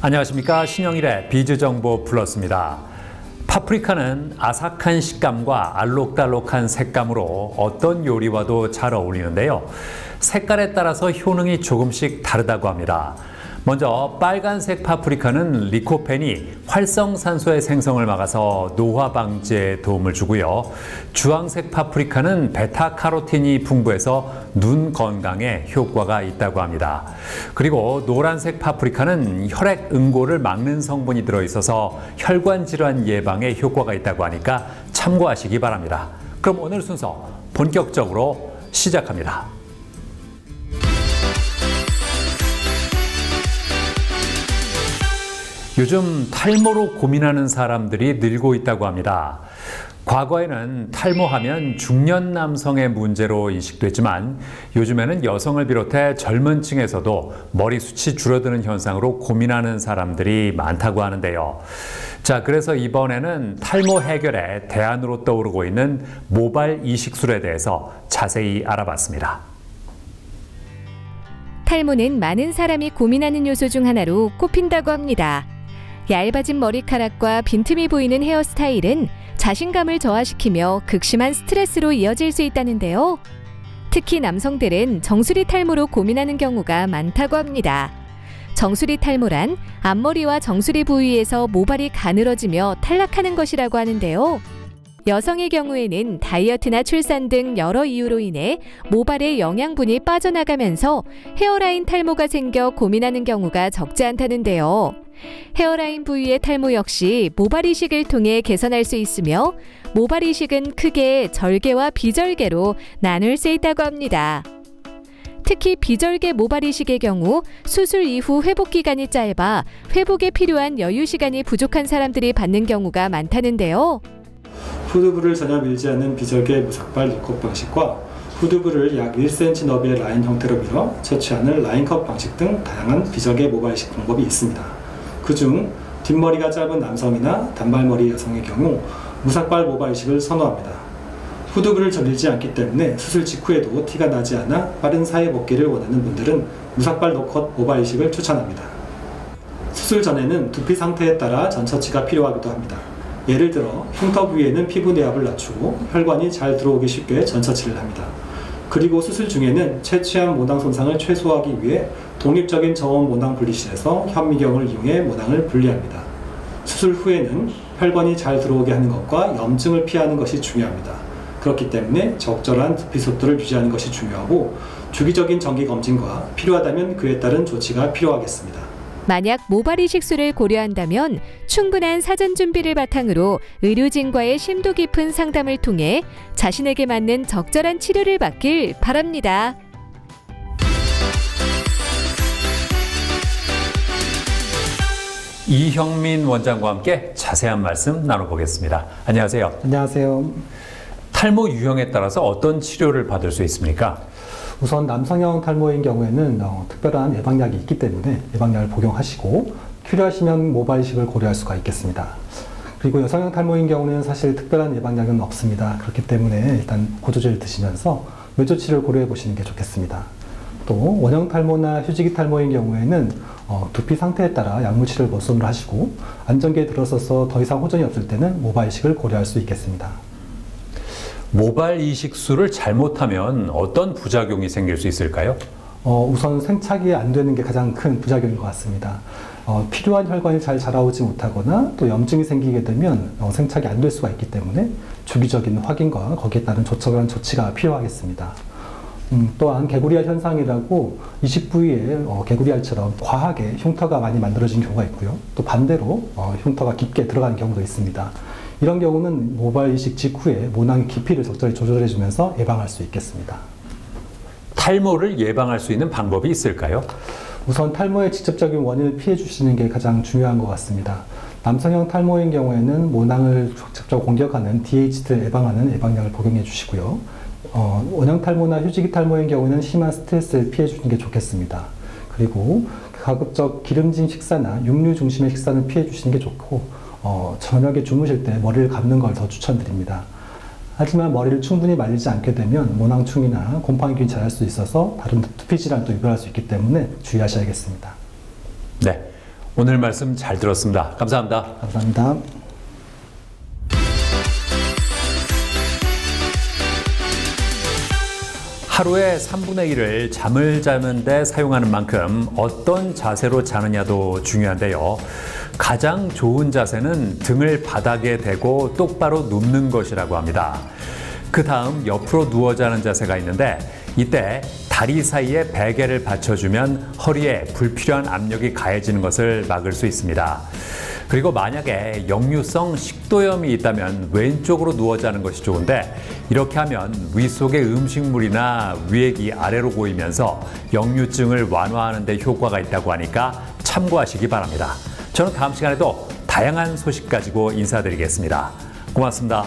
안녕하십니까. 신영일의 비즈정보 플러스입니다. 파프리카는 아삭한 식감과 알록달록한 색감으로 어떤 요리와도 잘 어울리는데요. 색깔에 따라서 효능이 조금씩 다르다고 합니다. 먼저 빨간색 파프리카는 리코펜이 활성산소의 생성을 막아서 노화 방지에 도움을 주고요. 주황색 파프리카는 베타카로틴이 풍부해서 눈 건강에 효과가 있다고 합니다. 그리고 노란색 파프리카는 혈액 응고를 막는 성분이 들어있어서 혈관 질환 예방에 효과가 있다고 하니까 참고하시기 바랍니다. 그럼 오늘 순서 본격적으로 시작합니다. 요즘 탈모로 고민하는 사람들이 늘고 있다고 합니다. 과거에는 탈모하면 중년 남성의 문제로 인식됐지만 요즘에는 여성을 비롯해 젊은 층에서도 머리숱이 줄어드는 현상으로 고민하는 사람들이 많다고 하는데요. 자, 그래서 이번에는 탈모 해결의 대안으로 떠오르고 있는 모발 이식술에 대해서 자세히 알아봤습니다. 탈모는 많은 사람이 고민하는 요소 중 하나로 꼽힌다고 합니다. 얇아진 머리카락과 빈틈이 보이는 헤어스타일은 자신감을 저하시키며 극심한 스트레스로 이어질 수 있다는데요. 특히 남성들은 정수리 탈모로 고민하는 경우가 많다고 합니다. 정수리 탈모란 앞머리와 정수리 부위에서 모발이 가늘어지며 탈락하는 것이라고 하는데요. 여성의 경우에는 다이어트나 출산 등 여러 이유로 인해 모발의 영양분이 빠져나가면서 헤어라인 탈모가 생겨 고민하는 경우가 적지 않다는데요. 헤어라인 부위의 탈모 역시 모발 이식을 통해 개선할 수 있으며 모발 이식은 크게 절개와 비절개로 나눌 수 있다고 합니다. 특히 비절개 모발 이식의 경우 수술 이후 회복 기간이 짧아 회복에 필요한 여유 시간이 부족한 사람들이 받는 경우가 많다는데요. 후두부를 전혀 밀지 않는 비절개 무삭발 리컷 방식과 후두부를 약 1cm 너비의 라인 형태로 밀어 채취하는 라인컷 방식 등 다양한 비절개 모발 이식 방법이 있습니다. 그중 뒷머리가 짧은 남성이나 단발머리 여성의 경우 무삭발 모발 이식을 선호합니다. 후두부를 밀지 않기 때문에 수술 직후에도 티가 나지 않아 빠른 사회 복귀를 원하는 분들은 무삭발 노컷 모발 이식을 추천합니다. 수술 전에는 두피 상태에 따라 전처치가 필요하기도 합니다. 예를 들어 흉터 부위에는 피부 내압을 낮추고 혈관이 잘 들어오기 쉽게 전처치를 합니다. 그리고 수술 중에는 채취한 모낭 손상을 최소화하기 위해 독립적인 저온 모낭 분리실에서 현미경을 이용해 모낭을 분리합니다. 수술 후에는 혈관이 잘 들어오게 하는 것과 염증을 피하는 것이 중요합니다. 그렇기 때문에 적절한 두피 속도를 유지하는 것이 중요하고 주기적인 정기 검진과 필요하다면 그에 따른 조치가 필요하겠습니다. 만약 모발 이식술을 고려한다면 충분한 사전 준비를 바탕으로 의료진과의 심도 깊은 상담을 통해 자신에게 맞는 적절한 치료를 받길 바랍니다. 이형민 원장과 함께 자세한 말씀 나눠보겠습니다. 안녕하세요. 안녕하세요. 탈모 유형에 따라서 어떤 치료를 받을 수 있습니까? 우선 남성형 탈모인 경우에는 특별한 예방약이 있기 때문에 예방약을 복용하시고 필요하시면 모발 이식을 고려할 수가 있겠습니다. 그리고 여성형 탈모인 경우는 사실 특별한 예방약은 없습니다. 그렇기 때문에 일단 고조제를 드시면서 뇌조치를 고려해 보시는 게 좋겠습니다. 또 원형 탈모나 휴지기 탈모인 경우에는 두피 상태에 따라 약물 치료를 먼선으로 하시고 안정기에 들어서서 더 이상 호전이 없을 때는 모발 이식을 고려할 수 있겠습니다. 모발 이식술을 잘못하면 어떤 부작용이 생길 수 있을까요? 우선 생착이 안 되는 게 가장 큰 부작용인 것 같습니다. 필요한 혈관이 잘 자라오지 못하거나 또 염증이 생기게 되면 생착이 안 될 수가 있기 때문에 주기적인 확인과 거기에 따른 적절한 조치가 필요하겠습니다. 또한 개구리알 현상이라고 이식 부위에 개구리알처럼 과하게 흉터가 많이 만들어진 경우가 있고요. 또 반대로 흉터가 깊게 들어가는 경우도 있습니다. 이런 경우는 모발 이식 직후에 모낭의 깊이를 적절히 조절해 주면서 예방할 수 있겠습니다. 탈모를 예방할 수 있는 방법이 있을까요? 우선 탈모의 직접적인 원인을 피해 주시는 게 가장 중요한 것 같습니다. 남성형 탈모인 경우에는 모낭을 직접 공격하는 DHT를 예방하는 예방약을 복용해 주시고요. 원형 탈모나 휴지기 탈모인 경우에는 심한 스트레스를 피해 주는 게 좋겠습니다. 그리고 가급적 기름진 식사나 육류 중심의 식사는 피해 주시는 게 좋고 저녁에 주무실 때 머리를 감는 걸 더 추천드립니다. 하지만 머리를 충분히 말리지 않게 되면 모낭충이나 곰팡이균이 자랄 수 있어서 다른 두피 질환도 유발할 수 있기 때문에 주의하셔야겠습니다. 네, 오늘 말씀 잘 들었습니다. 감사합니다. 감사합니다. 하루의 3분의 1을 잠을 자는 데 사용하는 만큼 어떤 자세로 자느냐도 중요한데요. 가장 좋은 자세는 등을 바닥에 대고 똑바로 눕는 것이라고 합니다. 그 다음 옆으로 누워 자는 자세가 있는데 이때 다리 사이에 베개를 받쳐주면 허리에 불필요한 압력이 가해지는 것을 막을 수 있습니다. 그리고 만약에 역류성 식도염이 있다면 왼쪽으로 누워 자는 것이 좋은데 이렇게 하면 위 속의 음식물이나 위액이 아래로 고이면서 역류증을 완화하는 데 효과가 있다고 하니까 참고하시기 바랍니다. 저는 다음 시간에도 다양한 소식 가지고 인사드리겠습니다. 고맙습니다.